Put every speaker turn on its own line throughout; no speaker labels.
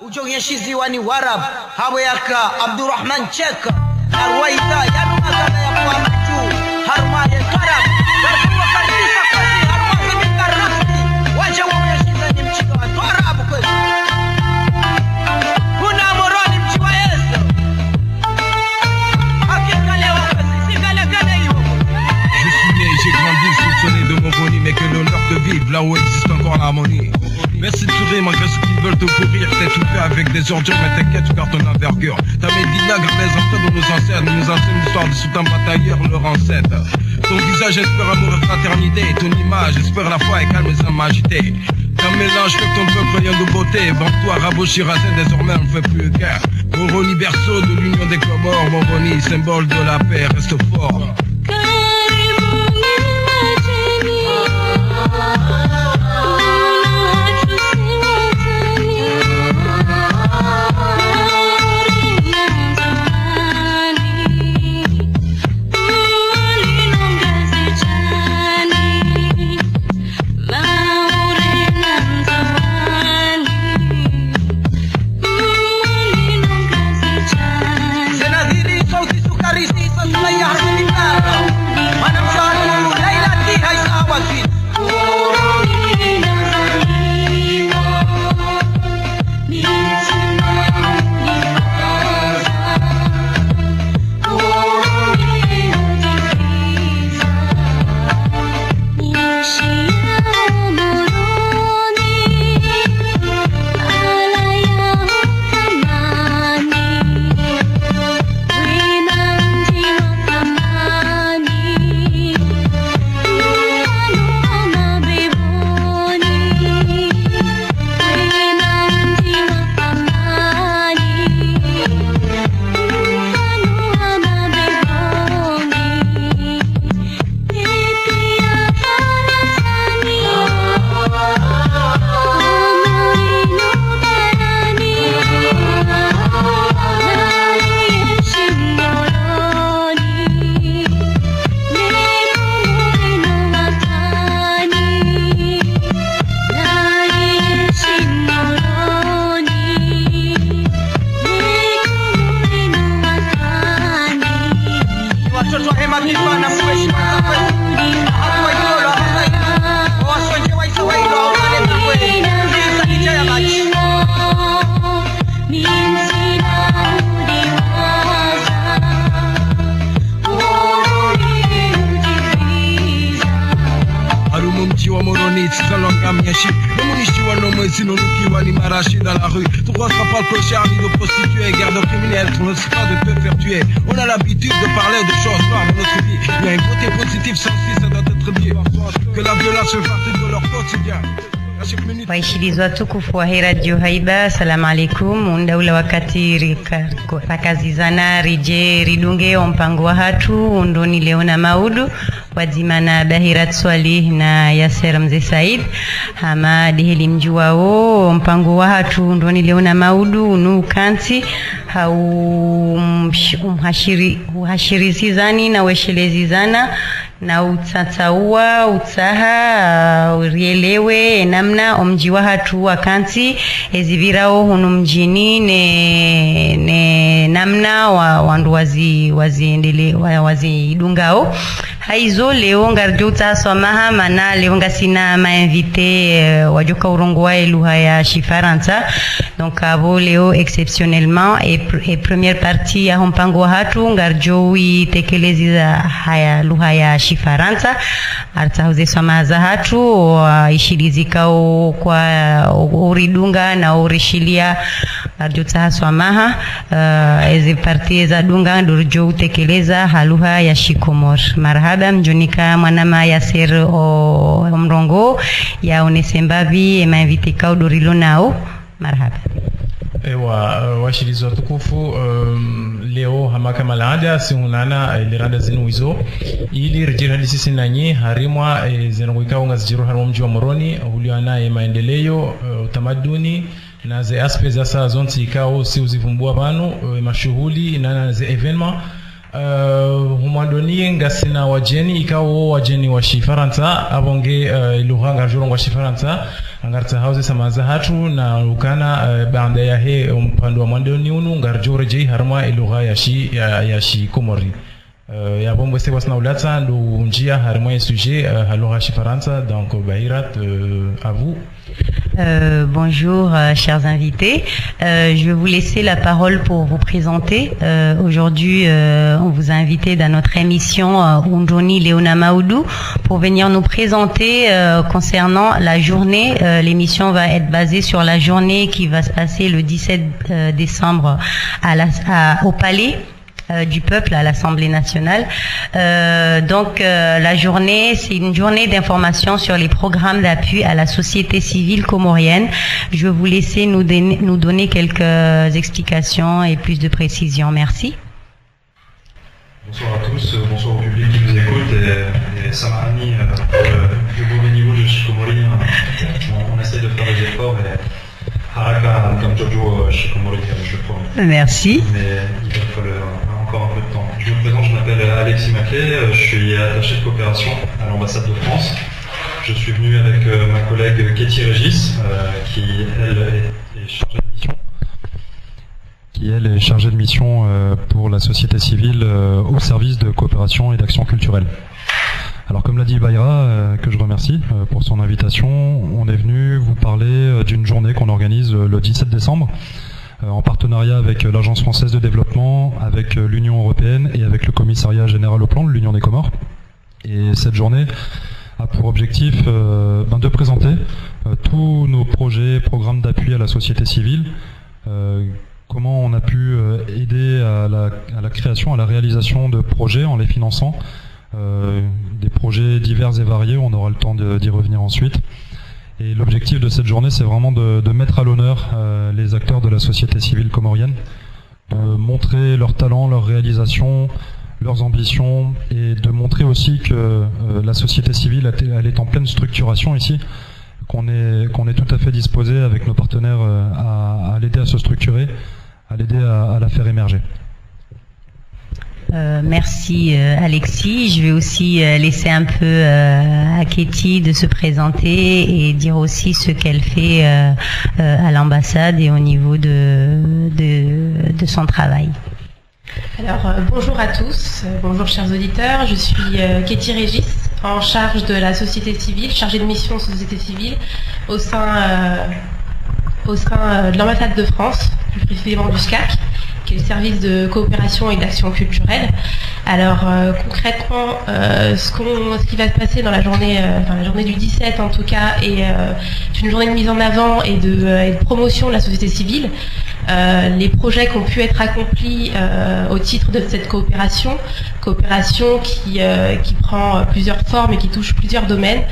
ujogeshiziwa ni warab hawe yaka Abdurrahman Cheka arwaita yanu magana ya kwa mtu harma ya karab barkuwa kanisa kwezi harma zimika rafti waja ugeshiza ni mchiga wa twarabu kwezi kuna moroni mchiwa yesu hakika leo kwezi sigala gana hiyo.
Je suis né, j'ai grandi soupçonné de mon bonnie, mais que l'honneur de vivre là où existe encore l'harmonie. Merci de sourire malgré ceux qui veulent te pourrir. T'es tout fait avec des ordures, mais t'inquiète, tu gardes ton envergure. Ta médina garde les enfants de nos ancêtres, nous enseigne l'histoire de sultan batailleur, leur ancêtre. Ton visage espère amour et fraternité, ton image espère la foi et calme les âmes agitées. T'as mélange fait ton peuple rien de beauté, vends-toi Rabo Shirazé, désormais on ne fait plus guerre. Moroni berceau de l'union des Comores, Moroni symbole de la paix, reste fort. Dans la rue, ton roi sera pas le clochard ni le prostitué, garde criminel, on ne sait pas de te faire tuer. On a l'habitude de parler de choses noires dans notre vie. Il y a un côté positif, ça aussi ça doit être dit. Que la violence fait partie de leur quotidien.
Waishilizi watukufu wa Radio Haiba, assalamu alaikum. Undaula wakati rakazizana rije ridunge mpango wa hatu undoni leona maudu wadzimana Bahirat Swalih na Yasser Mzee Said hama dihili mjuwao mpango wa hatu undoni leona maudu unu kanti hau uhashirizizani na weshelezizana na utataua utaha urielewe namna omji wa hatu wakanti ezivirao hunu mjini ne namna wandu waziendele wazidungao haizo leo ngarjo utasoma mana leo ngasina mainvité wajoka urongo wa lugha ya Shifaransa donc avo leo exceptionnellement et première partie ya mpango wa hatu ngarjo itekeleza haya lugha ya Shifaransa artauze soma za hatu ishilizikao kwa uridunga na urishilia ngarjo utasoma ezi partie za dunga ndojo utekeleza halugha ya Shikomor. Marhaba mjonika mwanama Yasser o mrongo ya onesembavi emainvite kaudorilo nao. Marhaba.
Ewa washirizi watukufu, leo hamaka malada sihunana ilirada zinu hizo ili rejirali sisi nanyi harimwa zinanguika unga zijiru harimwa mji wa Moroni huliwana maendeleo utamaduni na ze aspe za saa zonti ikao si uzivumbua banu mashughuli na ze evenement humandoni ngasina wajeni ikao wajeni wa Shifaransa abonge lugha ngajuru wa Shifaransa angarta hauze samaza hatu na ukana baada ya he mpando wa mwande niunu ngarjore jei harma ilugha ya shi Komori ya bombo se wasna ulata ndo njia harma ya sujet halugha shi Faransa. Donc Bahirat, à vous.
Bonjour chers invités, je vais vous laisser la parole pour vous présenter. Aujourd'hui on vous a invité dans notre émission Unjoni Leona Maoudou pour venir nous présenter concernant la journée. L'émission va être basée sur la journée qui va se passer le 17 décembre au Palais du peuple à l'Assemblée nationale. Donc la journée, c'est une journée d'information sur les programmes d'appui à la société civile comorienne. Je vais vous laisser nous donner quelques explications et plus de précisions. Merci.
Bonsoir à tous, bonsoir au public qui nous écoute et Samahani pour le mauvais niveau de Shikomori. On essaie de faire des efforts et Haraka comme Jojo Shikomori, je promets.
Merci.
Mais il va falloir encore un peu de temps. Je me présente, je m'appelle Alexis Maclay, je suis attaché de coopération à l'ambassade de France. Je suis venu avec ma collègue Katie Régis, qui elle est chargée de mission pour la société civile au service de coopération et d'action culturelle. Alors comme l'a dit Bayra, que je remercie pour son invitation, on est venu vous parler d'une journée qu'on organise le 17 décembre en partenariat avec l'Agence française de développement, avec l'Union européenne et avec le commissariat général au plan de l'Union des Comores. Et cette journée a pour objectif de présenter tous nos projets, programmes d'appui à la société civile, comment on a pu aider à la création, à la réalisation de projets en les finançant, des projets divers et variés, on aura le temps d'y revenir ensuite. Et l'objectif de cette journée, c'est vraiment de mettre à l'honneur les acteurs de la société civile comorienne, de montrer leurs talents, leurs réalisations, leurs ambitions, et de montrer aussi que la société civile, elle est en pleine structuration ici, qu'on est tout à fait disposé avec nos partenaires à l'aider à se structurer, à l'aider à la faire émerger.
Merci Alexis. Je vais aussi laisser un peu à Katie de se présenter et dire aussi ce qu'elle fait à l'ambassade et au niveau de son travail.
Alors bonjour à tous, bonjour chers auditeurs, je suis Katie Régis, en charge de la société civile, chargée de mission société civile au sein de l'ambassade de France, plus précisément du SCAC, qui est le service de coopération et d'action culturelle. Alors concrètement, ce qui va se passer dans la journée du 17 en tout cas, est une journée de mise en avant et de promotion de la société civile. Les projets qui ont pu être accomplis au titre de cette coopération qui prend plusieurs formes et qui touche plusieurs domaines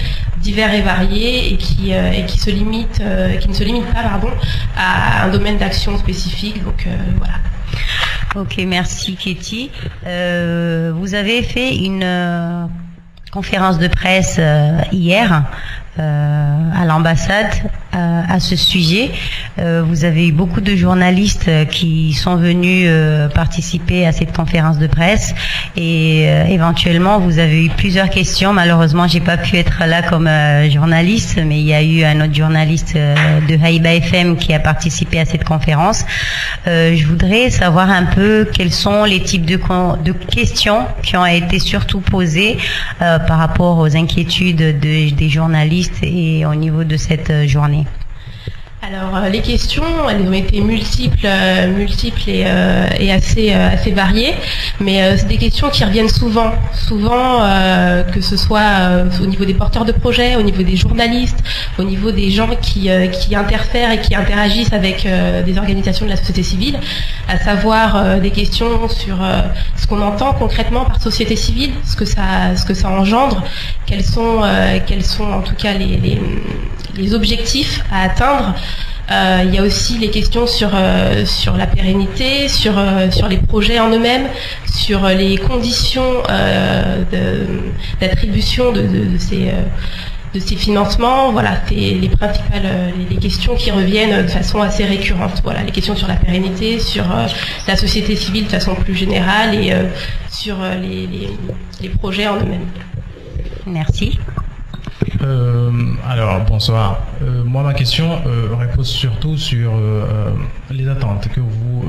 divers et variés et qui ne se limite pas à un domaine d'action spécifique. Donc voilà.
Ok, merci Katie. Vous avez fait une conférence de presse hier à l'ambassade à ce sujet. Vous avez eu beaucoup de journalistes qui sont venus participer à cette conférence de presse et éventuellement vous avez eu plusieurs questions. Malheureusement, j'ai pas pu être là comme journaliste, mais il y a eu un autre journaliste de Haïba FM qui a participé à cette conférence. Je voudrais savoir un peu quels sont les types de questions qui ont été surtout posées par rapport aux inquiétudes des journalistes et au niveau de cette journée.
Alors les questions, elles ont été multiples et assez variées, mais c'est des questions qui reviennent souvent, que ce soit au niveau des porteurs de projets, au niveau des journalistes, au niveau des gens qui interfèrent et qui interagissent avec des organisations de la société civile, à savoir des questions sur ce qu'on entend concrètement par société civile, ce que ça engendre, quels sont en tout cas les objectifs à atteindre. Il y a aussi les questions sur la pérennité, sur les projets en eux-mêmes, sur les conditions d'attribution de ces financements. Voilà, c'est les principales les questions qui reviennent de façon assez récurrente. Voilà, les questions sur la pérennité, sur la société civile de façon plus générale et sur les projets en eux-mêmes.
Merci.
Alors, bonsoir. Moi, ma question repose surtout sur les attentes que vous,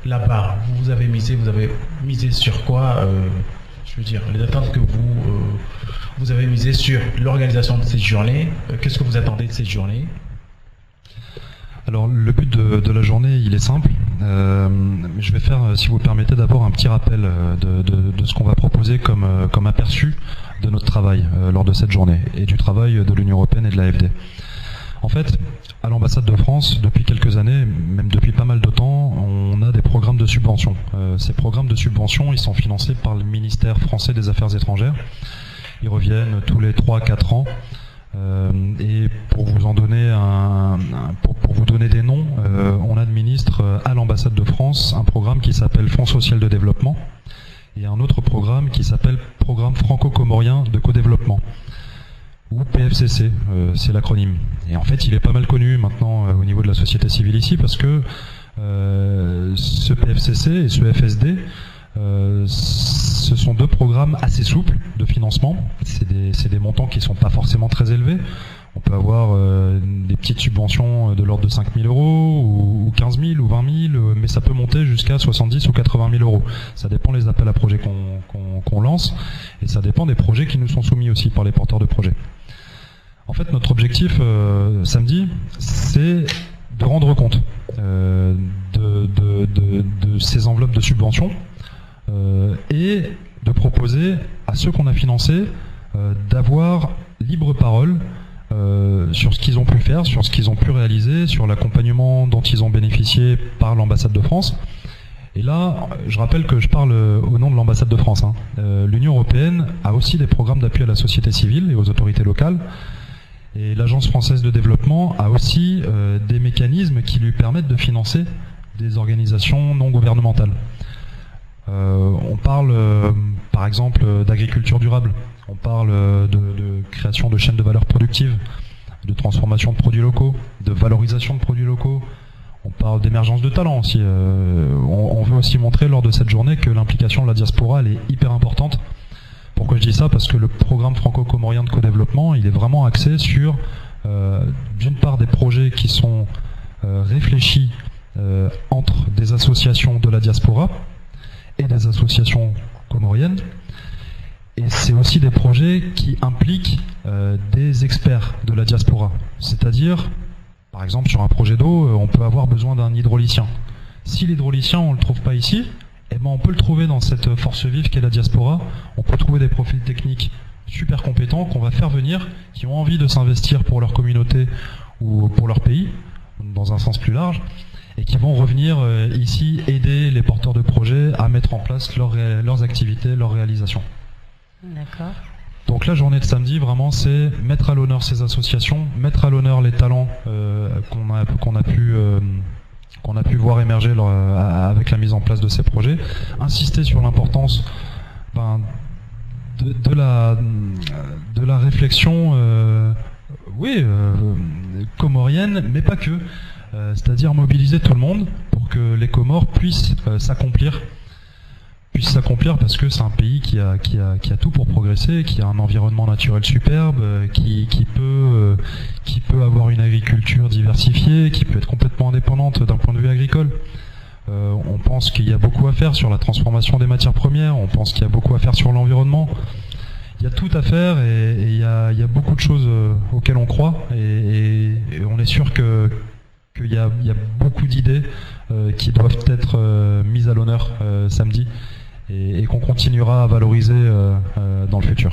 là-bas, vous avez misé sur quoi je veux dire, les attentes que vous avez misées sur l'organisation de cette journée. Qu'est-ce que vous attendez de cette journée?
Alors le but de la journée, il est simple. Je vais faire, si vous permettez, d'abord un petit rappel de ce qu'on va proposer comme aperçu de notre travail lors de cette journée et du travail de l'Union européenne et de l'AFD. En fait, à l'ambassade de France, depuis quelques années, même depuis pas mal de temps, on a des programmes de subvention. Ces programmes de subvention, ils sont financés par le ministère français des Affaires étrangères. Ils reviennent tous les 3-4 ans. Et pour vous en donner pour vous donner des noms, on administre à l'ambassade de France un programme qui s'appelle Fonds social de développement et un autre programme qui s'appelle Programme franco-comorien de co-développement, ou PFCC, c'est l'acronyme. Et en fait, il est pas mal connu maintenant au niveau de la société civile ici, parce que ce PFCC et ce FSD, ce sont deux programmes assez souples de financement. C'est des montants qui ne sont pas forcément très élevés. On peut avoir des petites subventions de l'ordre de 5 000 euros, ou 15 000, ou 20 000, mais ça peut monter jusqu'à 70 ou 80 000 euros. Ça dépend des appels à projets qu'on lance, et ça dépend des projets qui nous sont soumis aussi par les porteurs de projets. En fait, notre objectif samedi, c'est de rendre compte de ces enveloppes de subventions et de proposer à ceux qu'on a financés d'avoir libre parole sur ce qu'ils ont pu faire, sur ce qu'ils ont pu réaliser, sur l'accompagnement dont ils ont bénéficié par l'ambassade de France. Et là, je rappelle que je parle au nom de l'ambassade de France. L'Union européenne a aussi des programmes d'appui à la société civile et aux autorités locales. Et l'Agence française de développement a aussi des mécanismes qui lui permettent de financer des organisations non gouvernementales. On parle par exemple d'agriculture durable, on parle de création de chaînes de valeur productive, de transformation de produits locaux, de valorisation de produits locaux, on parle d'émergence de talents aussi. On veut aussi montrer lors de cette journée que l'implication de la diaspora, elle est hyper importante. Pourquoi je dis ça? Parce que le programme franco-comorien de co-développement, il est vraiment axé sur d'une part des projets qui sont réfléchis entre des associations de la diaspora et des associations comoriennes, et c'est aussi des projets qui impliquent des experts de la diaspora. C'est-à-dire, par exemple, sur un projet d'eau, on peut avoir besoin d'un hydraulicien. Si l'hydraulicien, on ne le trouve pas ici, eh ben on peut le trouver dans cette force vive qu'est la diaspora. On peut trouver des profils techniques super compétents qu'on va faire venir, qui ont envie de s'investir pour leur communauté ou pour leur pays, dans un sens plus large, et qui vont revenir ici aider les porteurs de projets à mettre en place leurs activités, leurs réalisations. D'accord. Donc la journée de samedi, vraiment, c'est mettre à l'honneur ces associations, mettre à l'honneur les talents qu'on a pu voir émerger avec la mise en place de ces projets, insister sur l'importance de la réflexion comorienne, mais pas que, c'est-à-dire mobiliser tout le monde pour que les Comores puissent s'accomplir parce que c'est un pays qui a tout pour progresser, qui a un environnement naturel superbe, qui peut avoir une agriculture diversifiée, qui peut être complètement indépendante d'un point de vue agricole. On pense qu'il y a beaucoup à faire sur la transformation des matières premières, on pense qu'il y a beaucoup à faire sur l'environnement. Il y a tout à faire et il y a beaucoup de choses auxquelles on croit et on est sûr qu'il y a beaucoup d'idées qui doivent être mises à l'honneur samedi et qu'on continuera à valoriser dans le futur.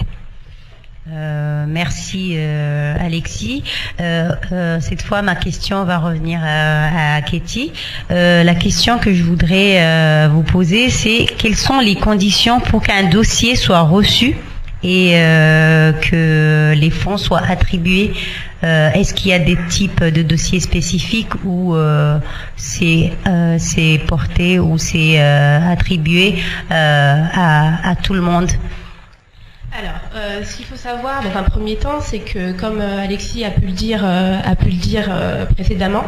Merci Alexis. Cette fois, ma question va revenir à Katie. La question que je voudrais vous poser, c'est quelles sont les conditions pour qu'un dossier soit reçu et que les fonds soient attribués? Est-ce qu'il y a des types de dossiers spécifiques où c'est porté ou c'est attribué à tout le monde?
Alors, ce qu'il faut savoir dans un premier temps, c'est que, comme Alexis a pu le dire précédemment,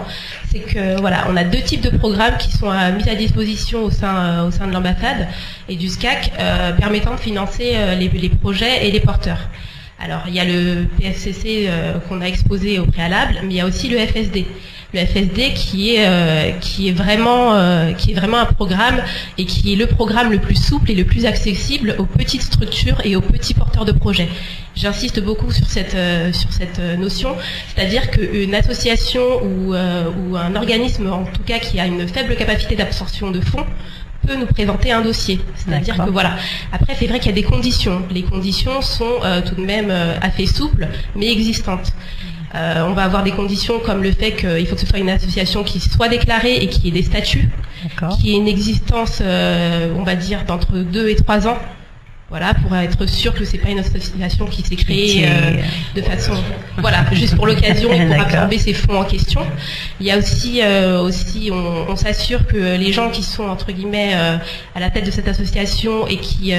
c'est que voilà, on a deux types de programmes qui sont mis à disposition au sein de l'ambassade et du SCAC, permettant de financer les projets et les porteurs. Alors, il y a le PFCC qu'on a exposé au préalable, mais il y a aussi le FSD. Le FSD qui est vraiment un programme et qui est le programme le plus souple et le plus accessible aux petites structures et aux petits porteurs de projets. J'insiste beaucoup sur cette notion, c'est-à-dire qu'une association ou un organisme, en tout cas qui a une faible capacité d'absorption de fonds, peut nous présenter un dossier. C'est-à-dire que voilà. Après, c'est vrai qu'il y a des conditions. Les conditions sont tout de même assez souples, mais existantes. On va avoir des conditions comme le fait qu'il faut que ce soit une association qui soit déclarée et qui ait des statuts, qui ait une existence, on va dire, d'entre 2 et 3 ans. Voilà, pour être sûr que c'est pas une association qui s'est créée de façon, voilà, juste pour l'occasion et pour absorber ces fonds en question. Il y a aussi, on s'assure que les gens qui sont entre guillemets à la tête de cette association et qui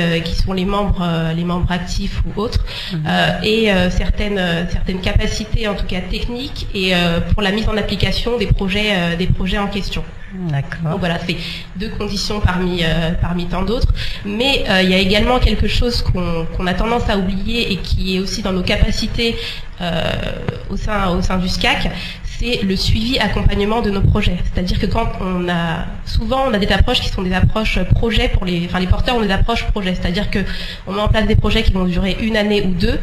sont les membres actifs ou autres, aient certaines capacités, en tout cas techniques, et pour la mise en application des projets en question.
D'accord.
Donc voilà, c'est 2 conditions parmi tant d'autres. Mais il y a également quelque chose qu'on a tendance à oublier et qui est aussi dans nos capacités au sein du SCAC, c'est le suivi accompagnement de nos projets. C'est-à-dire que quand on a des approches qui sont des approches projets les porteurs ont des approches projets. C'est-à-dire que on met en place des projets qui vont durer 1 année ou 2.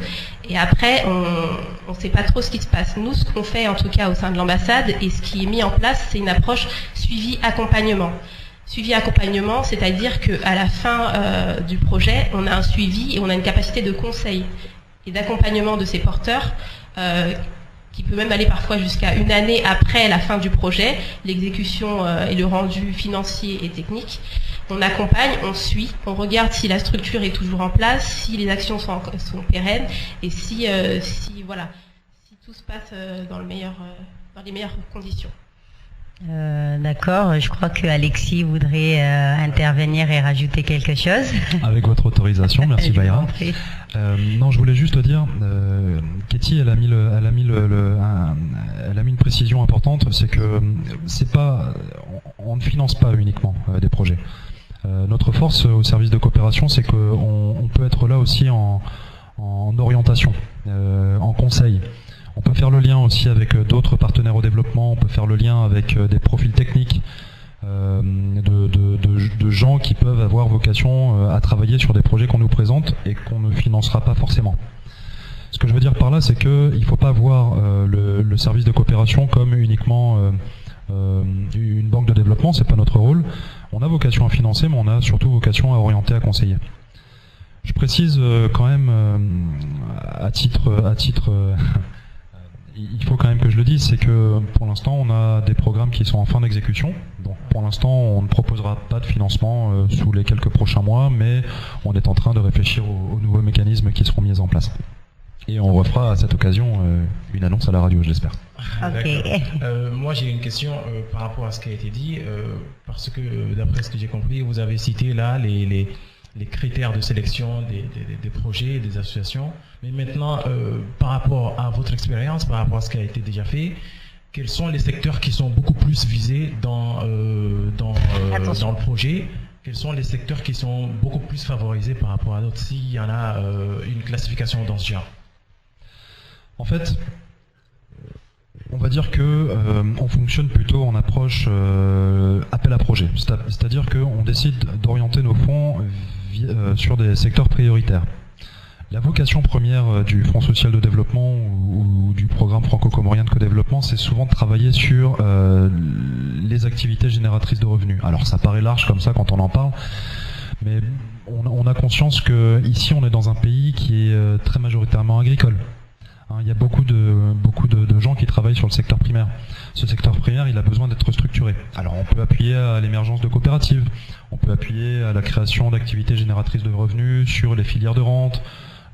Et après, on ne sait pas trop ce qui se passe. Nous, ce qu'on fait en tout cas au sein de l'ambassade et ce qui est mis en place, c'est une approche suivi-accompagnement. Suivi-accompagnement, c'est-à-dire qu'à la fin du projet, on a un suivi et on a une capacité de conseil et d'accompagnement de ces porteurs qui peut même aller parfois jusqu'à 1 année après la fin du projet, l'exécution et le rendu financier et technique. On accompagne, on suit, on regarde si la structure est toujours en place, si les actions sont pérennes et si tout se passe dans les meilleures conditions.
D'accord, je crois que Alexis voudrait intervenir et rajouter quelque chose.
Avec votre autorisation, merci Bayra. Non, je voulais juste te dire, Katie, elle a mis une précision importante, c'est que on ne finance pas uniquement des projets. Notre force au service de coopération, c'est qu'on peut être là aussi en orientation, en conseil. On peut faire le lien aussi avec d'autres partenaires au développement, on peut faire le lien avec des profils techniques de gens qui peuvent avoir vocation à travailler sur des projets qu'on nous présente et qu'on ne financera pas forcément. Ce que je veux dire par là, c'est qu'il ne faut pas voir le service de coopération comme uniquement une banque de développement, c'est pas notre rôle. On a vocation à financer, mais on a surtout vocation à orienter, à conseiller. Je précise quand même, à titre il faut quand même que je le dise, c'est que pour l'instant on a des programmes qui sont en fin d'exécution. Donc pour l'instant on ne proposera pas de financement sous les quelques prochains mois, mais on est en train de réfléchir aux nouveaux mécanismes qui seront mis en place. Et on refera à cette occasion une annonce à la radio, je l'espère.
Okay.
Moi j'ai une question par rapport à ce qui a été dit, parce que d'après ce que j'ai compris, vous avez cité là les critères de sélection des projets, des associations. Mais maintenant, par rapport à votre expérience, par rapport à ce qui a été déjà fait, quels sont les secteurs qui sont beaucoup plus visés dans le projet? Quels sont les secteurs qui sont beaucoup plus favorisés par rapport à d'autres, s'il y en a une classification dans ce genre?
En fait, on va dire que on fonctionne plutôt en approche appel à projet. C'est-à-dire qu'on décide d'orienter nos fonds sur des secteurs prioritaires. La vocation première du Fonds social de développement ou du programme franco-comorien de co-développement, c'est souvent de travailler sur les activités génératrices de revenus. Alors ça paraît large comme ça quand on en parle, mais on a conscience que ici on est dans un pays qui est très majoritairement agricole. Il y a beaucoup de gens qui travaillent sur le secteur primaire. Ce secteur primaire, il a besoin d'être structuré. Alors on peut appuyer à l'émergence de coopératives, on peut appuyer à la création d'activités génératrices de revenus sur les filières de rente,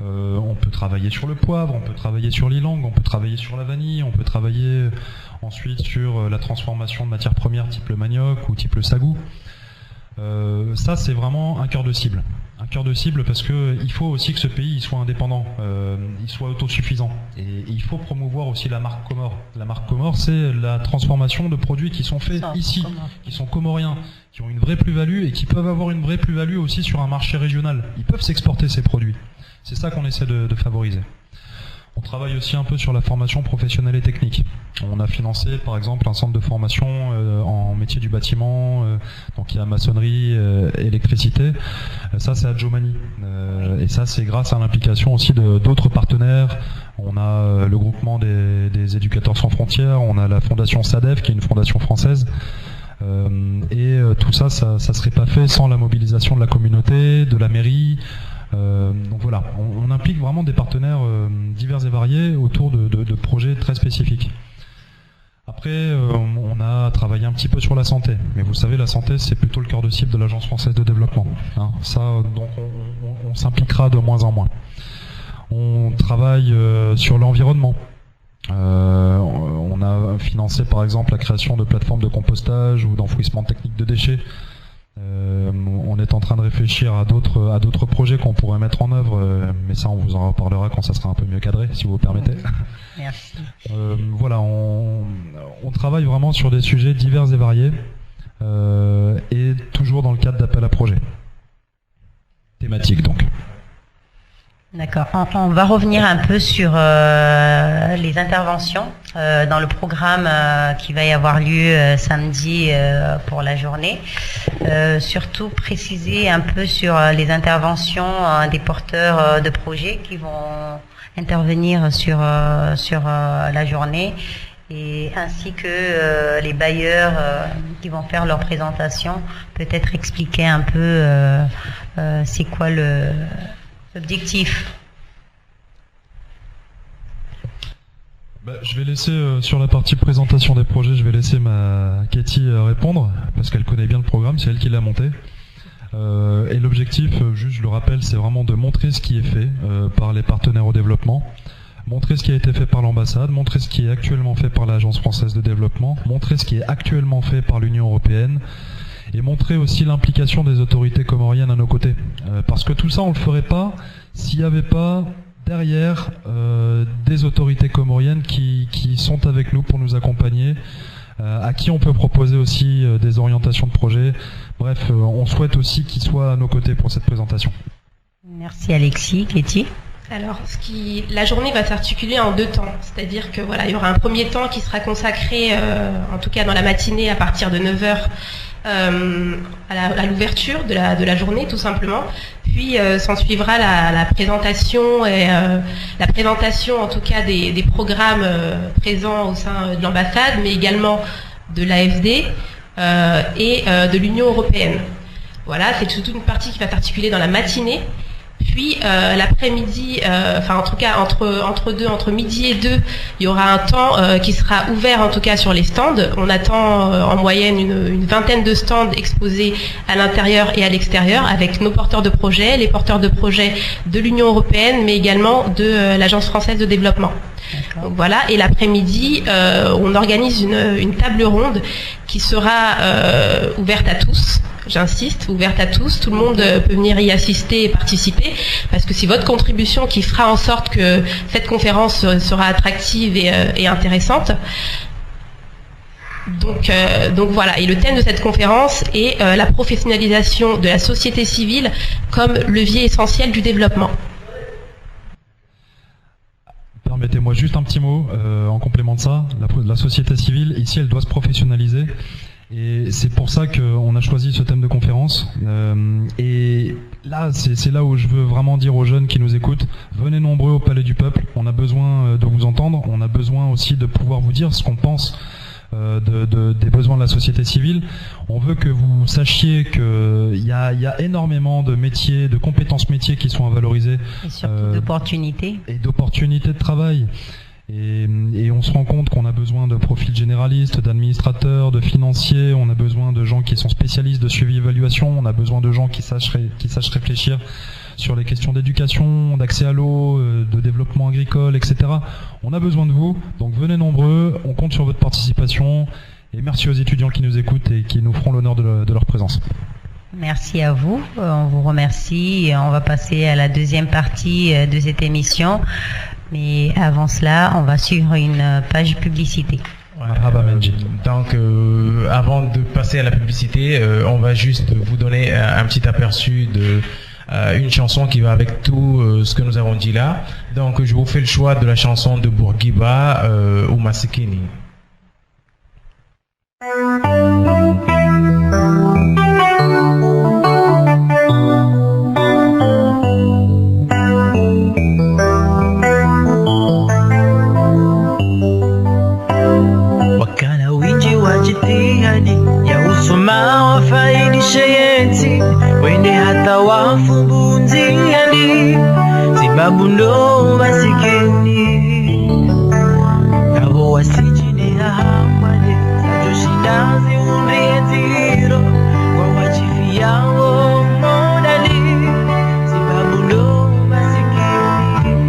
on peut travailler sur le poivre, on peut travailler sur l'ilang, on peut travailler sur la vanille, on peut travailler ensuite sur la transformation de matières premières type le manioc ou type le sagou. Ça c'est vraiment un cœur de cible. Un cœur de cible parce que il faut aussi que ce pays soit indépendant, il soit autosuffisant. Et il faut promouvoir aussi la marque Comore. La marque Comore, c'est la transformation de produits qui sont faits ici, qui sont comoriens, qui ont une vraie plus-value et qui peuvent avoir une vraie plus-value aussi sur un marché régional. Ils peuvent s'exporter ces produits. C'est ça qu'on essaie de favoriser. On travaille aussi un peu sur la formation professionnelle et technique. On a financé par exemple un centre de formation en métier du bâtiment, donc il y a maçonnerie, électricité. Ça c'est à Djomani. Et ça c'est grâce à l'implication aussi d'autres partenaires. On a le groupement des éducateurs sans frontières, on a la fondation SADEF qui est une fondation française. Et tout ça serait pas fait sans la mobilisation de la communauté, de la mairie. Donc voilà, on implique vraiment des partenaires divers et variés autour de projets très spécifiques. Après, on a travaillé un petit peu sur la santé, mais vous savez, la santé c'est plutôt le cœur de cible de l'Agence française de développement. Hein. Ça, donc on s'impliquera de moins en moins. On travaille sur l'environnement. On a financé par exemple la création de plateformes de compostage ou d'enfouissement technique de déchets. On est en train de réfléchir à d'autres projets qu'on pourrait mettre en œuvre, mais ça on vous en reparlera quand ça sera un peu mieux cadré, si vous permettez.
Merci.
Voilà, on travaille vraiment sur des sujets divers et variés, et toujours dans le cadre d'appel à projets. Thématique donc.
D'accord. On va revenir un peu sur les interventions dans le programme qui va y avoir lieu samedi pour la journée. Surtout préciser un peu sur les interventions des porteurs de projets qui vont intervenir sur la journée, et ainsi que les bailleurs qui vont faire leur présentation. Peut-être expliquer un peu c'est quoi l'objectif.
Je vais laisser sur la partie présentation des projets, je vais laisser ma Katie répondre parce qu'elle connaît bien le programme, c'est elle qui l'a monté. Et l'objectif, juste je le rappelle, c'est vraiment de montrer ce qui est fait par les partenaires au développement, montrer ce qui a été fait par l'ambassade, montrer ce qui est actuellement fait par l'Agence française de développement, montrer ce qui est actuellement fait par l'Union européenne, et montrer aussi l'implication des autorités comoriennes à nos côtés. Parce que tout ça, on ne le ferait pas s'il n'y avait pas derrière des autorités comoriennes qui sont avec nous pour nous accompagner, à qui on peut proposer aussi des orientations de projet. Bref, on souhaite aussi qu'ils soient à nos côtés pour cette présentation.
Merci Alexis. Katie?
Alors, la journée va s'articuler en 2 temps, c'est-à-dire que voilà, il y aura un premier temps qui sera consacré, en tout cas dans la matinée à partir de 9h, à l'ouverture de la journée tout simplement. Puis s'en suivra la présentation et la présentation en tout cas des programmes présents au sein de l'ambassade, mais également de l'AFD et de l'Union européenne. Voilà, c'est toute une partie qui va s'articuler dans la matinée. Puis l'après-midi, enfin en tout cas entre midi et 2, il y aura un temps qui sera ouvert en tout cas sur les stands. On attend en moyenne une vingtaine de stands exposés à l'intérieur et à l'extérieur avec nos porteurs de projets, les porteurs de projets de l'Union européenne, mais également de l'Agence française de développement. Donc voilà, et l'après-midi, on organise une table ronde qui sera ouverte à tous. J'insiste, ouverte à tous, tout le monde peut venir y assister et participer, parce que c'est votre contribution qui fera en sorte que cette conférence sera attractive et intéressante. Donc voilà, et le thème de cette conférence est la professionnalisation de la société civile comme levier essentiel du développement.
Permettez-moi juste un petit mot en complément de ça. La société civile, ici, elle doit se professionnaliser. Et c'est pour ça qu'on a choisi ce thème de conférence. Et là, c'est là où je veux vraiment dire aux jeunes qui nous écoutent, venez nombreux au Palais du Peuple. On a besoin de vous entendre. On a besoin aussi de pouvoir vous dire ce qu'on pense des besoins de la société civile. On veut que vous sachiez qu'il y a énormément de métiers, de compétences métiers qui sont à valoriser.
Et surtout d'opportunités. Et
d'opportunités de travail. Et on se rend compte qu'on a besoin de profils généralistes, d'administrateurs, de financiers, on a besoin de gens qui sont spécialistes de suivi-évaluation, on a besoin de gens qui sachent réfléchir sur les questions d'éducation, d'accès à l'eau, de développement agricole, etc. On a besoin de vous, donc venez nombreux, on compte sur votre participation, et merci aux étudiants qui nous écoutent et qui nous feront l'honneur de leur présence.
Merci à vous, on vous remercie, et on va passer à la deuxième partie de cette émission. Mais avant cela, on va suivre une page publicité.
Donc, avant de passer à la publicité, on va juste vous donner un petit aperçu une chanson qui va avec tout ce que nous avons dit là. Donc je vous fais le choix de la chanson de Bourguiba ou Masikini.
Wakana winji wa jitihadi ya usoma wafaidishe yeti wende hata wafumbunziani sababu ndo masikini nabo wasijine hamade sajoshindazi undrietiro kwa wachifi yao modali sababu ndo masikini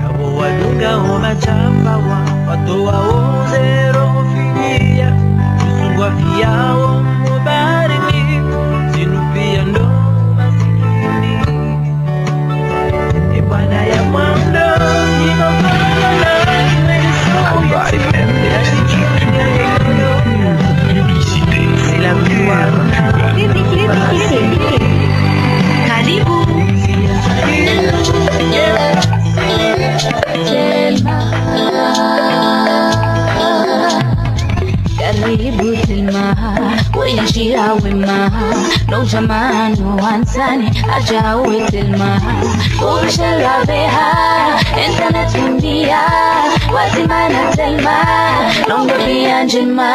nabo wadunga wamachafawa watoa ozero finia tusungwa fiao mubarini zinupia ndo masikini ebwana ya mwando nimopana
Publicité.
C'est la gloire.
Karibu. Karibu Telma, kuishia wema, no jamani wansani ajawe Telma, ushalabeha, internet mundia, wasimana Telma, nongo pia njema,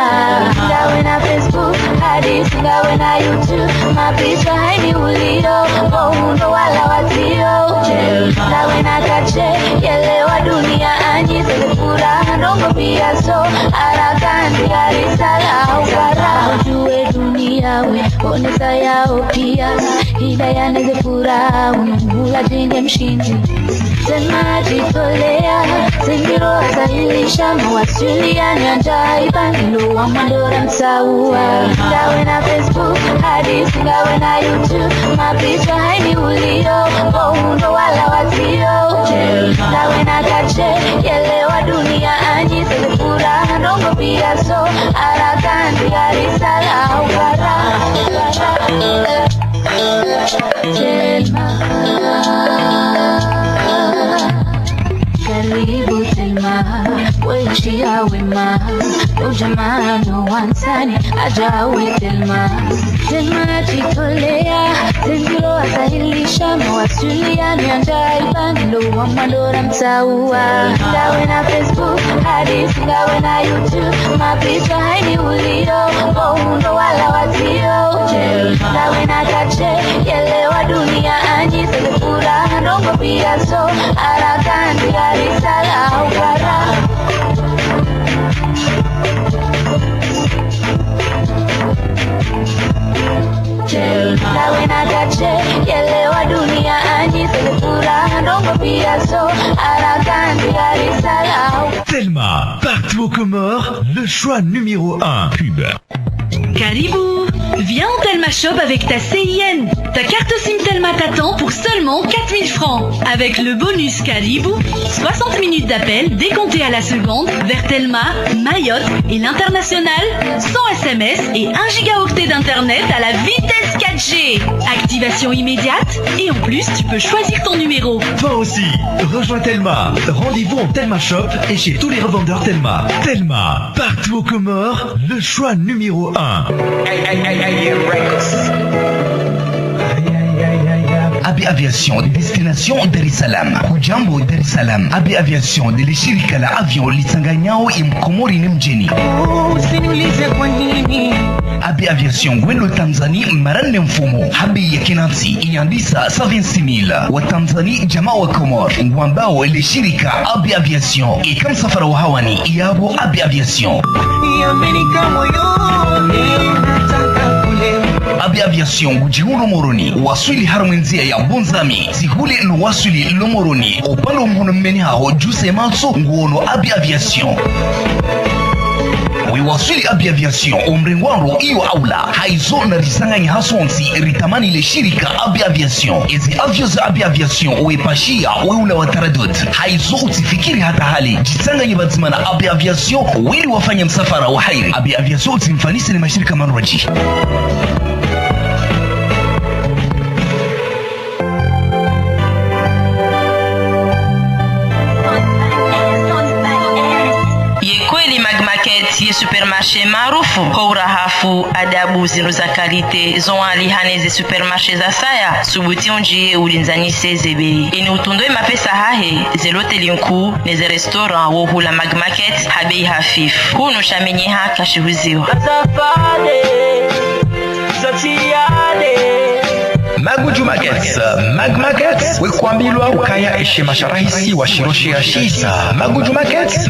ngawe na Facebook, hadi ngawe na YouTube, mapicha haini ulio, waundo wala watio, ngawe na kache, yelewa dunia anyi zelefura, nongo pia so, arakandi arisala ukara, ujue dunia we, onesa yao pia, hidaya nezefura, unamula jinde mshindi, Telma jitolea, singiro asailisha, mawasiliano ya njaiba, nilo wa mandora msaua, ngawe na Facebook, hadisi ngawe na YouTube, mapicha haini ulio, waundo wala watio, ngawe na kache, yelewa dunia anyi zelefura, ndongo pia so, arakandi arisala ukara, Telma. Karibu Telma, kuishia wema, no jamano wansani ajawe Telma. Telma jitolea, singiro asahilisha, mawasiliano ya njaiba, nilo wa mandora msaua, ngawe na Facebook, hadisi ngawe na YouTube, mapicha haini ulio, waundo wala watio, ngawe na kache, yelewa dunia anyi zelefura, ndongo pia so, arakandi arisala ukara. Ngawe na kache, yelewa dunia anyi zelefura, ndongo pia so, arakandi arisala.
Telma, partout aux Comores, le choix numéro 1. Pub.
Caribou, viens en Telma Shop avec ta CIN. Ta carte SIM Telma t'attend pour seulement 4000 francs. Avec le bonus Caribou, 60 minutes d'appel décompté à la seconde vers Telma, Mayotte et l'international, 100 SMS et 1 gigaoctet d'internet à la vitesse 4G. Activation immédiate et en plus tu peux choisir ton numéro.
Toi aussi, rejoins Telma. Rendez-vous en Telma Shop et chez tous les revendeurs Telma. Telma, partout aux Comores, le choix numéro 1.
Abi Aviation, destination Dar es Salaam. Hujambo Dar es Salaam. Abi Aviation, de shirika la avion lichanganyao imkomori ni mjini.
Usiniulize kwa nini.
Abi Aviation, gwendo Tanzania marane mfumo. Habi ya kinansi, inyandisa 76,000. Wa Tanzania jamaa wa Komor. Ngwambao ile shirika Abi Aviation. Ikam safara wa hawani, iyabo Abi Aviation.
Yamenika moyoni, nataka kule.
Abi Aviation gujihuro moroni waswili harumenzia ya bonzami zihule no waswili lomoroni opalo mhono mmeni hao juse matso nguono Abi Aviation wiwaswili Abi Aviation omrengwaro iyo aula haizo na risanganyi hasonsi ritamani ile shirika Abi Aviation ezi avios Abi Aviation uepashia weula wataradot haizo utifikiri hata hali jisanganyi bazimana Abi Aviation wili wafanya msafara wa hairi Abi Aviation utimfanisi ni mashirika manroji
Magmaket ye supermarché maarufu kwa urahafu adabu zino za kalite zonali haneze supermarché za saya subuti unjie ulinzanise zebei eni utundwe mapesa hahe zelote linku neze restaurant wo hula Magmaket habei hafif huno shamenye haka shihuziwa
Maguju Markets, Magmaket, wekwambilwa ukaya eshe masharahisi wa shiroshe ya shisa. Maguju Markets,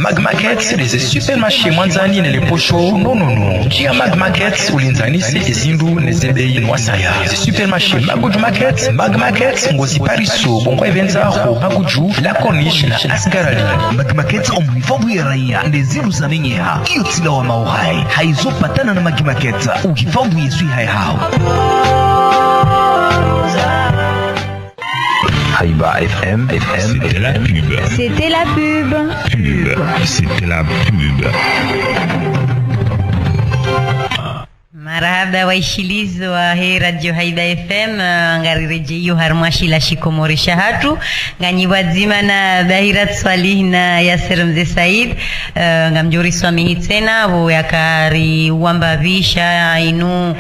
leze supermarché mwanzani nele posho nonono. Jia Magmaket, ulinzanisi ezindu nezebei nwasaya. Ze supermarché Magmaket, ngozi pariso, bongo evenza ho, Maguju, la corniche na asgarali. Magmaket omwifabu ya raya, neziru zanenyeha. Iyo tila wa mauhai, haizo patana na Magmaket, ukifabu yezui hai hao. Haïba FM, c'était la pub.
C'était la pub.
C'était la pub.
Marahaba waishilizi wa hii radio Haida FM ngarirejeyo harmashi la shikomorisha hatu nganyi wadzima na Bahirat Swalih na Yasser Mzee Said ngamjuri swami tena bo yakari uambavisha inu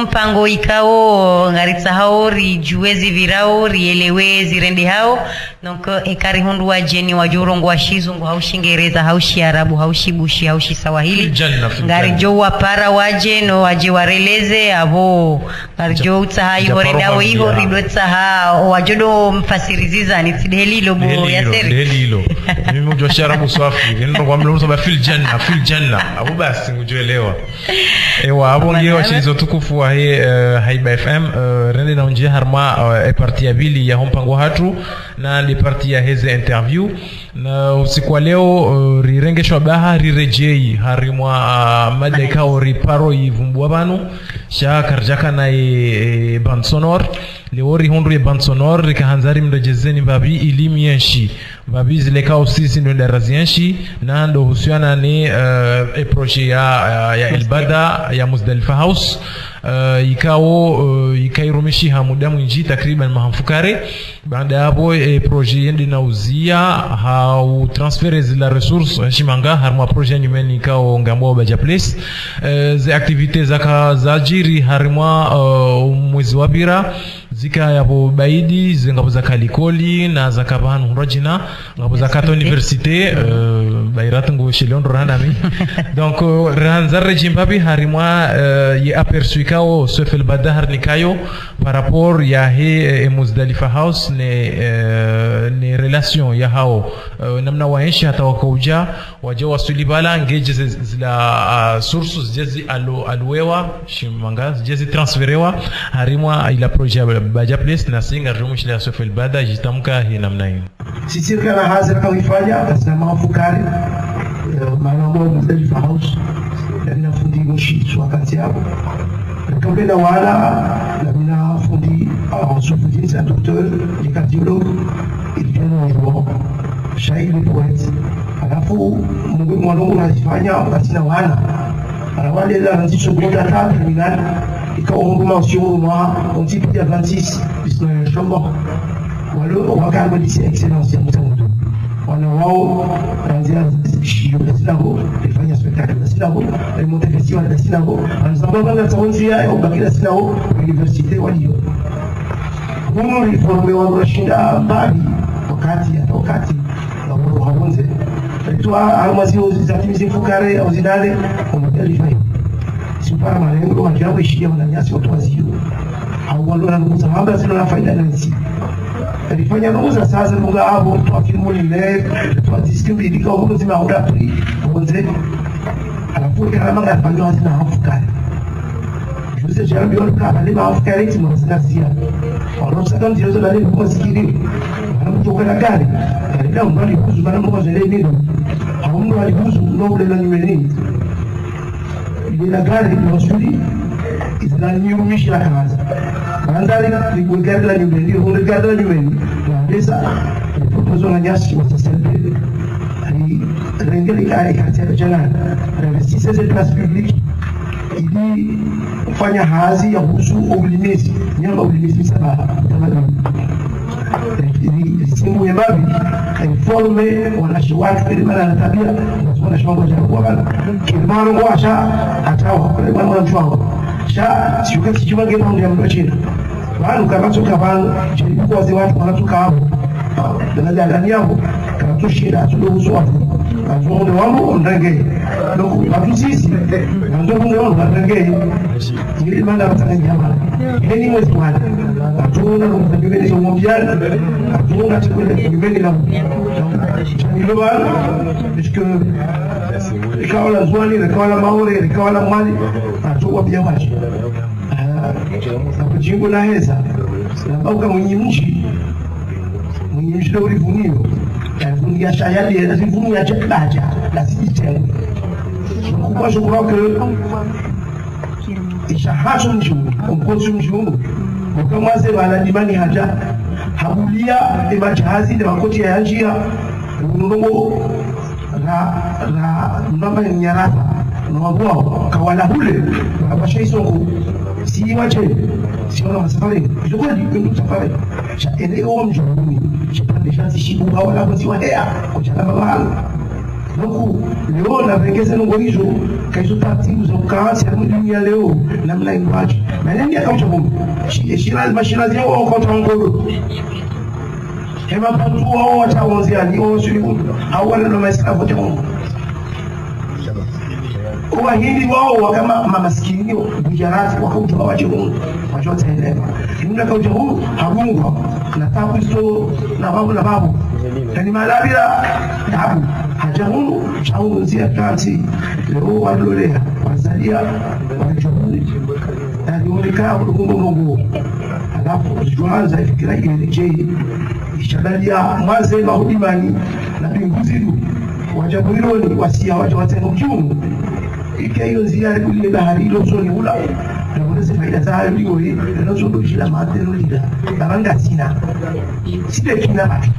mpango ikao ngaritsa hao rijuezi virao rielewezi rende hao donc ekari hundu wa jeni wa jorongo wa shizungu haushingereza haushi arabu haushi bushi haushi sawahili ngarijo wa para waje no waje wareleze abo ngarijo utsaha ihorenda iho ridotsaha wajodo mfasiriziza ni tidhelilo bo Yasser
delilo mimi mjosha arabu swafi ndio kwa mlo msoba fil janna abo basi ngujoelewa ewa abo ngie washilizo tukufu wa Haïba FM rende na unjia harma parti ya bili ya mpango hatu na ndi parti ya heze interview na usiku wa leo rirengeshwa baha rirejei harimwa madaika oriparo ivumbua banu sha karjaka na band sonore leori hundu band sonore rikahanzari mrejezeni babi ilimienshi babi zilekao sisi ndo ndarazienshi na ndo husiana ni projet ya Elbada ya Muzdalifa House ikairumishi hamuda mwinji takriban mahamfukare baada hapo projet yendi nauzia hau transfere zila resource shimanga harma projet nyumeni ikao ngambo Baja Place ze activités zakazajiri harma mwezi wa bira zika yapo baidi zingapo za kalikoli na zakabanu hunrajina ngapo za Kata Université Bairat ngo shilondro ranami donc ranzare jimbabi harimwa ye aperçu kao sefel badahar nikayo par rapport ya he Muzdalifa House ne relation ya hao namna waenshi hata wakauja waje wasulibala ngeje zila sources jezi alwewa shimanga jezi transferewa harimwa ila projet Baja Place na singa rumishla sefel bada jitamka hi namna hiyo
sisi kana hazira kawifanya basi mafukari maana Muzdalifa House na fundi moshi wakati hapo tukapenda wala na mina fundi ensuite c'est un docteur de cardiologue il vient au shairi poet alafu mungu mwanangu anafanya wakati na wana wale la seconde table terminale ikaomba usioma on type de 26 bisna shamba walo wakati disi excellence ya mtu wana wao kuanzia Sinabo ifanya spectacle Sinabo monte festival de Sinabo anzamba na taonzia au bakila Sinabo university walio humo reforme wa rashinda mbali wakati wa haonze tu almazio zitimize fukare au zidale kwa modeli fai sipara malengo wa jambo ishia na nyasi watu wazio au walo na mtahaba zina faida na nisi alifanya nauza sasa munga hapo tuafimu ile tuadiskimbi dika huko zima udapri bonze alafu kama ngafanywa hazina hafukari juzi jambo yule kama ni hafukari timu zinasia walo sasa ndio zile ndio kwa sikiri anapotoka na gari ndio mbali kuzu bana mko zile ndio haumro alibuzu ndio ile nyumbani ile gari ndio sudi izananyumisha kaza mandari ligwegari la nyumbani huko gari la nyumbani desa proposal na nyasi wasasembe ali rengeli kai katika jalan investisse cette place publique ili kufanya hazi ya kuhusu ulimisi nyamba ulimisi sana simu ya babi informe wanashawati kulimana na tabia wanashawanga kwa bana kimaro washa atawa kwa mwana mchwango sha shuka kichuma gema ndio mdochina bana kama tuka bana kwa zi watu wanatoka hapo daraja ndani yao kama tushira tudogo watu ndio wao ndenge ndio watu sisi ndio wao ndenge ili maana watanyama ile ni mwezi mwana atuna kumtabiri sio mondial atuna tukubeni na ndio bana puisque ikawa la zwani ikawa la maore ikawa la mwali atuwa pia maji na kujingo na heza na bauka mwenye mji ndio ulivunio ya shayadi ya zivumu ya chakulaja la sijitele kwa je crois que ishahacho mjuu mkozi mjuu kama wazee wanadimani haja habulia ema jahazi na makoti ya njia ndongo na namba ya nyarata na wao kawala hule abashaisongo si wache si wana safari ndio ndio safari cha eneo mjuni cha shibu wala kwa siwa hea kwa chama baba nuku leo na vengeza ngo hizo kaizo taratibu za ukaasi ya dunia leo namna ingwaje na nini akaunta bomba shira mashina zao kwa tangolo hema patu wao wataonzia ni wao sio hawana na maisha vote Mungu kwa hili wao kama mamaskini Gujarati wakaunta waje Mungu wachote elewa ndio kauja huu habungwa na tabu sio na babu yani malabira tabu hajamu chau zia kati leo walolea wazalia walichoni alionekana Mungu alafu tuanza fikira ile je ishadalia mwanze mahudimani na binguzidu wajabuloni wasia watu watengo kiumu hiyo ziara kule bahari ile zoni ula ndio faida za hayo ndio hii ndio ndio shida matendo lida baranga sina side kina baki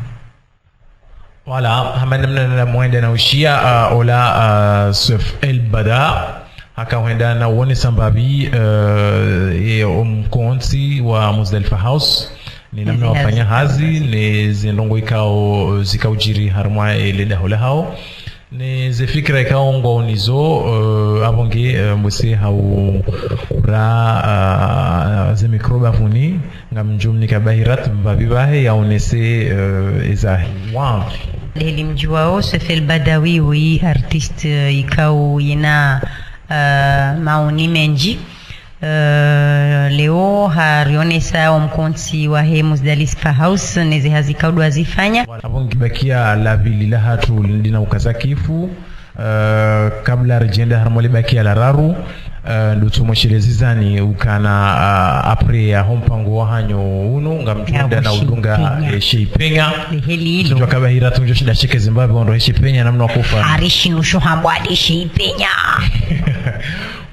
wala hamana mwenda na ushia ola sef el bada akaenda na wone sambabi mkonzi wa Muzdalifa House ni namna wafanya hazi ni zindongo ikao zikaujiri harmwa ile hola hao ni zifikira ikao ngo nizo abonge mwese hau ra ze mikroba funi ngamjumni kabahirat mbabibahe yaonese izahi wow
Leli mjuao Sefel Badawi wi artiste ikao yena maoni menji leo harionesa omkonsi wa he Muzdalifa House neze hazikaudwa zifanya
abongibakia la vili la hatu lindina ukazakifu kabla rejenda harmole bakia la raru ndutu moshilezizani ukana apre ya hompango wa hanyo uno ngamtunda na udunga sheipenya ndio kabahira tunjo shida cheke Zimbabwe ondo sheipenya namna kufa
arishi nusho hambwadi sheipenya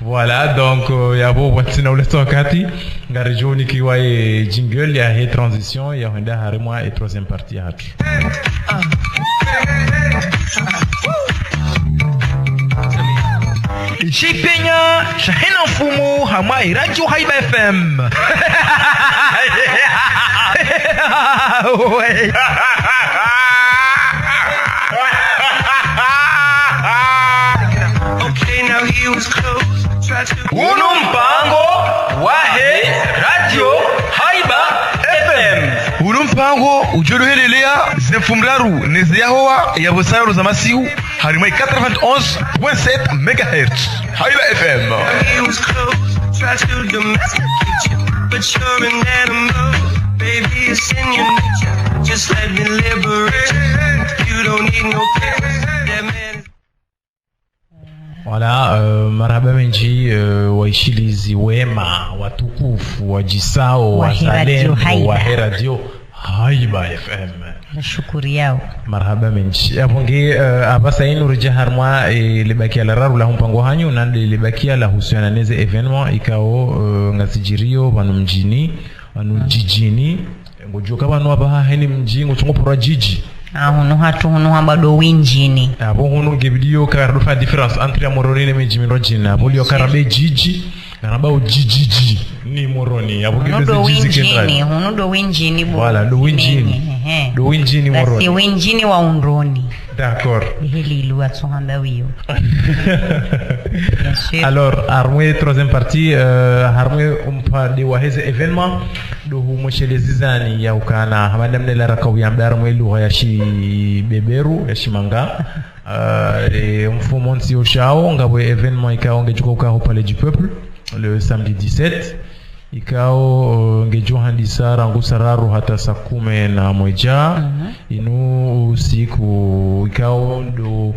voilà donc yabo watina ule wakati ngarejoni kiwa jingle ya he transition ya henda harimwa et troisième partie hatu
Shipenya shahena mfumu hamai Radio Haiba FM.
Okay, now he was close.
Uno mpango wahe Radio Haiba FM. Uno mpango ujorohelelea zefumraru neziyahoa ya bosaru za masiu harimai 91.7 MHz Haiba FM.
He was close, tried to domesticate you, but you're an animal. Baby, it's in your nature. Just let me liberate you. You don't need no papers. That man is...
Wala marhaba menji waishilizi wema watukufu wajisao wazalendo wa Radio Haiba FM.
Nashukuru yao
marhaba menji abonge abasa inu rija harmwa libakia la raru la mpango hanyu na libakia la husiana neze evenement ikao ngasijirio wanu mjini wanu jijini ngojoka wanu abaha heni mji ngochongo pora jiji
hunu hatu hunu habado winjini
abo hunu ngebidio ka rufa difference entre amororine meji mirojina bolio karabe jiji Namba ujijiji ni moroni
Uno do winjini
voilà do winjini moroni
si winjini wa undroni
d'accord
hili lua tsohamba wiyo.
Alors armwe troisième partie armwe umpa wa heze événement do humoshelezizani ya ukana madamne la rakau ya armwe lugha ya shi beberu ya shimanga mfumo nsi oshao ngabo événement ikao ngejuko kwa Palais du Peuple le samedi 17 ikao ngejohandisa rangu sararu hata saa 11 inu usiku ikao ndo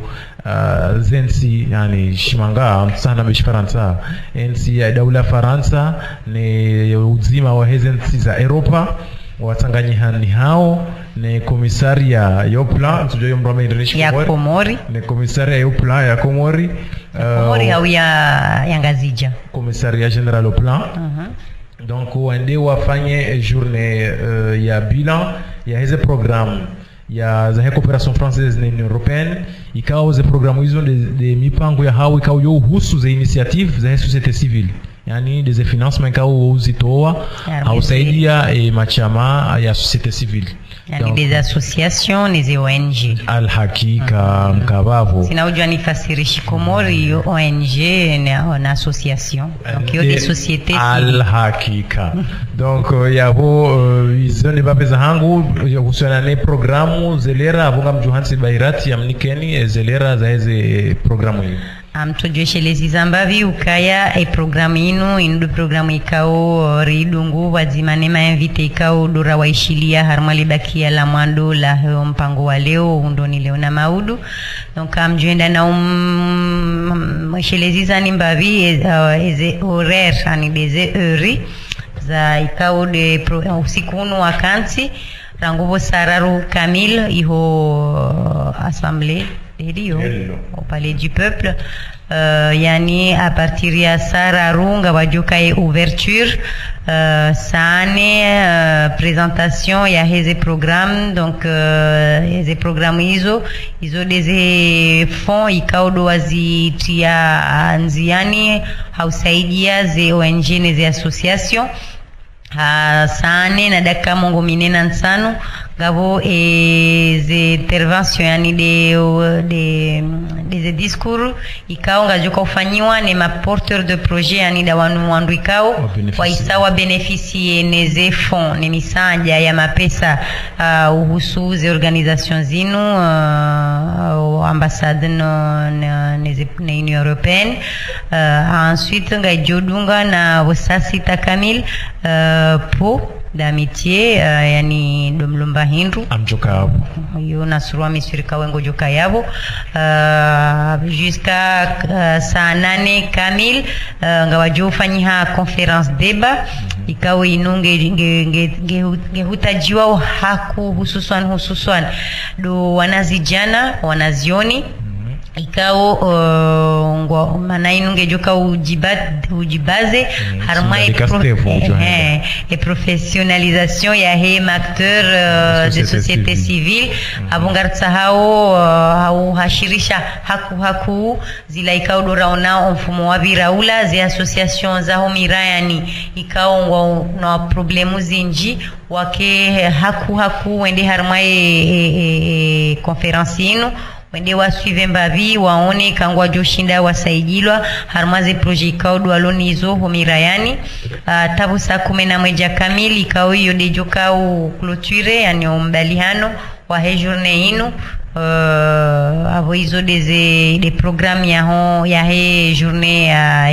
zensi yani shimanga sana beshi Faransa ensi ya daula Faransa ni uzima wa hezensi za Europa watanganyihani hao ne komisaria yopla tujoyo mrama
ya Komori
ne komisaria yopla ya Komori
Komori au ya Ngazija
komisaria general au plan donc wende wafanye journée ya bilan ya heze programme ya za coopération française na Union européenne ikao ze programme hizo de mipango ya hao ikao yo husu za initiative za société civile yani des financements ikao uzitoa hausaidia machama ya société civile
yani des associations des ONG
alhakika mkabavu
sina ujua nifasirishi Komori ONG na association donc yo des sociétés
alhakika donc yabo izo ne bapeza hangu yahusiana ne programu zelera abunga mjuhansi bairati ya mnikeni zelera za hizi programu hiyo
amtojweshelezi zambavi ukaya programu inu programu ikao ridungu wazimane mainvite ikao dora waishilia harmali bakia la mwando la mpango wa leo undoni leo na maudu donc amjuenda na mshelezi zani mbavi eze horaire ani beze heuri za ikao de usiku unu wakansi rangubo sararu Kamil iho assemblée au Palais du Peuple yani à partir ya sara runga wajuka ouverture sane présentation ya heze programme donc heze programme hizo des fonds ikaudo wazitia anziani hausaidia ze ONG na ze association sane na dakika mongo minena nsano gavo ze intervention yani des discours ikao ngajoka ufanyiwa ne ma porteur de projet yani da wandu ikao waisawa beneficie neze fonds ne misanja ya mapesa uhusu ze organisation zinu ambassade na Union européenne ensuite ngajodunga na wasasi takamil po d'amitié yani domlumba hindu
amjoka yabo
yo nasuru amisirika wengo joka yabo jusqu'à saa 8 kamil ngawajo ufanyiha conference débat ikawa inunge ngehutajiwa haku hususan do wanazijana wanazioni ikao mana inunge joka ujibaze harmai et professionnalisation ya hema acteur de société civile abungartsa hao hashirisha haku zila ikao doraona mfumo wa viraula ze association za homirayani ikao na problemu zinji wake haku wende harmai conference ino wende wasuive mbavi waone kangwa joshinda wasaidilwa harmaze projet ikao alonizo homirayani tabu saa 11 kamili ikao hiyo dejokao clôture yani umbaliano wa he journée ino avo izo des programmes ya he journée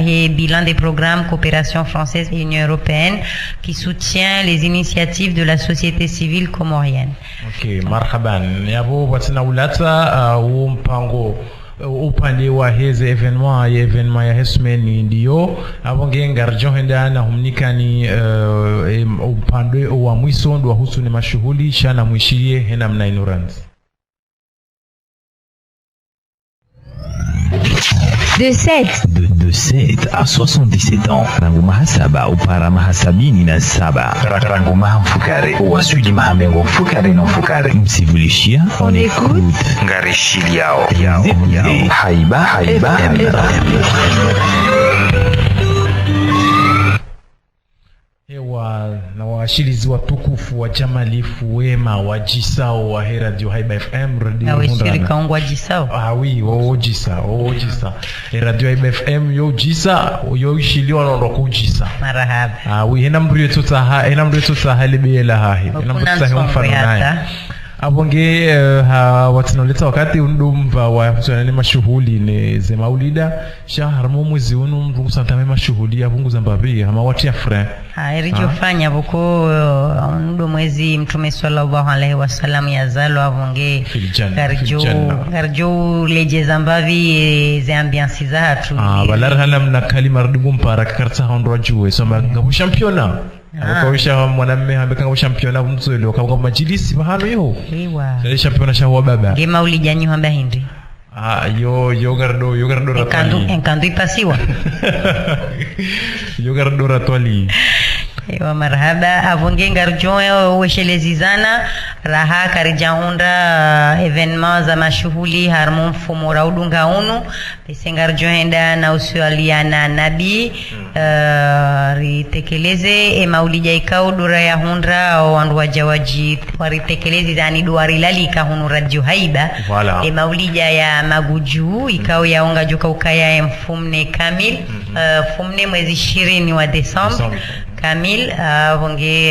he bilan des programmes coopération française et Union européenne qui soutient les initiatives de la société civile comorienne.
Okay, marhaban. Yabo watina ulata mpango upande wa heze evenement ya hesmeni ndiyo abonge ngarjo henda na humnikani upande wa mwiso ndo husu ni mashughuli shana mwishiye hena mna ignorance.
De 7 à 77 ans. Rangu mahasaba upara mahasabini na saba. Rangu mahamfukare. Uwasuli mahamengo fukare na fukare. Msivulishia. On écoute. Ngarishili yao. Haiba.
washilizi watukufu wa jamalifu wema wa jisao wa Radio Haiba FM radio
washirika wangu wa jisao
oui o jisa Radio Haiba FM yo jisa yo ishiliwa ndo kujisa
marahaba
oui hena mbriyo tsaha lebela hahi hena mbriyo tsaha mfano naye abonge watinoleta wakati undumva wa kusanani mashughuli ne ze maulida shaharmo mwezi unu mrungu santame mashughuli abungu zambabi ama wati ya fre
irijofanya buko ndo mwezi mtume sallallahu alaihi wasallam yazalo abonge garjo leje zambavi ze ambiance za hatu
balar halam na kalima rdugu mpara karta hondro juwe soma ngabu championa akawisha mwanamume ambeka championa mzuri akawa majilisi bahano yo ile championa shawa baba
ngema ulijanyu hamba hindi
yo gardo ratwali
enkandu ipasiwa
yo gardo ratwali
ewa marhaba avonge ngarjo weshelezizana raha karijahunda evenement za mashughuli harmon fomora udunga unu pesengarjo henda na usualiana nabi ritekeleze maulija ikao dura ya hundra wandu wajawaji waritekeleze zani duari lalika hunu Radio Haiba maulija ya maguju ikao yaonga joka ukaya mfumne kamil fumne mwezi 20 wa Desemba kamil vonge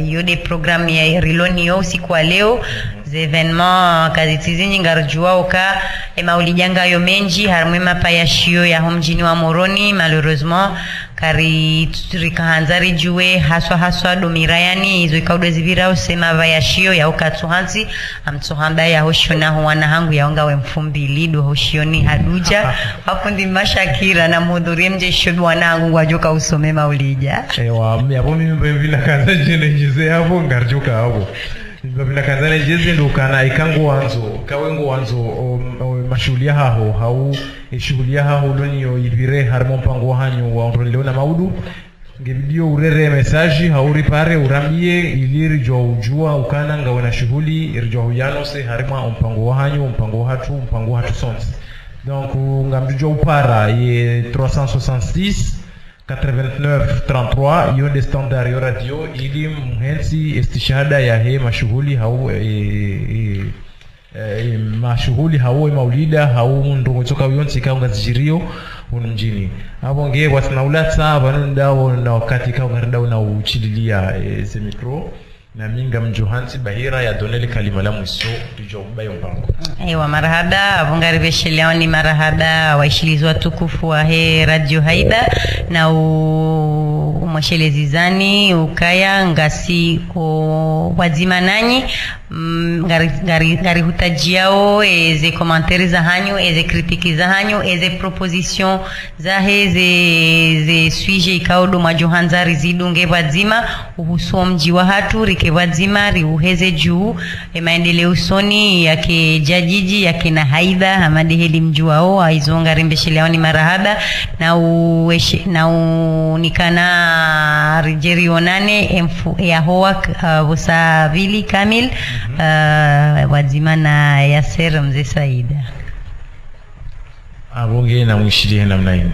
yode programme ya riloni yo siku wa leo evenement kazitizinyi ngarjua oka maulijanga yo menji harmwe mapa ya shio ya homjini wa Moroni malheureusement kari rikahanzari juwe haswa domirayani izo ikaude zivira usema vaya shio ya ukatsuhanzi amtsuhamba ya hoshona huwana hangu ya onga we mfumbili do hoshioni haduja hafundi mashakira na mhudhurie mje shobi wanangu wajoka usome maulija
ewa yapo mimi bila kaza jene jize hapo ngarjuka hapo bila kaza jeze ndo kana ikangu wanzo kawengo wanzo mashuhulia haho hau shuhulia haho lonio ibire harmo mpango hanyu wa ondreleona maudu ngebidio urere message hauri pare urambie iliri jo ujua ukana ngaona shughuli irjo huyano se harima mpango hanyu mpango hatu sons donc ngamjo upara ye 366 89 33 yonde standard yo radio ili mhensi istishada ya he mashughuli hau mashughuli hau maulida hau ndongo toka yonsi kaunga zijirio uno mjini hapo nge watanaulata banondao na wakati kaunga na uchililia ze micro na minga mjohansi bahira ya donele kalima la mwiso tujo bayo mpango
ewa marhaba avungari veshelewa ni marhaba waishilizwa tukufu wa he Radio Haiba na umwashelezizani ukaya ngasi wazima nanyi ngari hutajiao eze komanteri za hanyu eze kritiki za hanyu eze proposition za he ze suije ikaudo majohanzari zidunge wazima uhusuo mji wa hatu rike wazima riuheze juu maendeleo usoni yake jajiji yake na Haiba hamadi heli mjuao aizonga rimbeshelewa ni marahaba na nikana rijeri onane ya hoa vili kamil wazima na Yaser mzee Saida
abonge na mwishili namna hiyo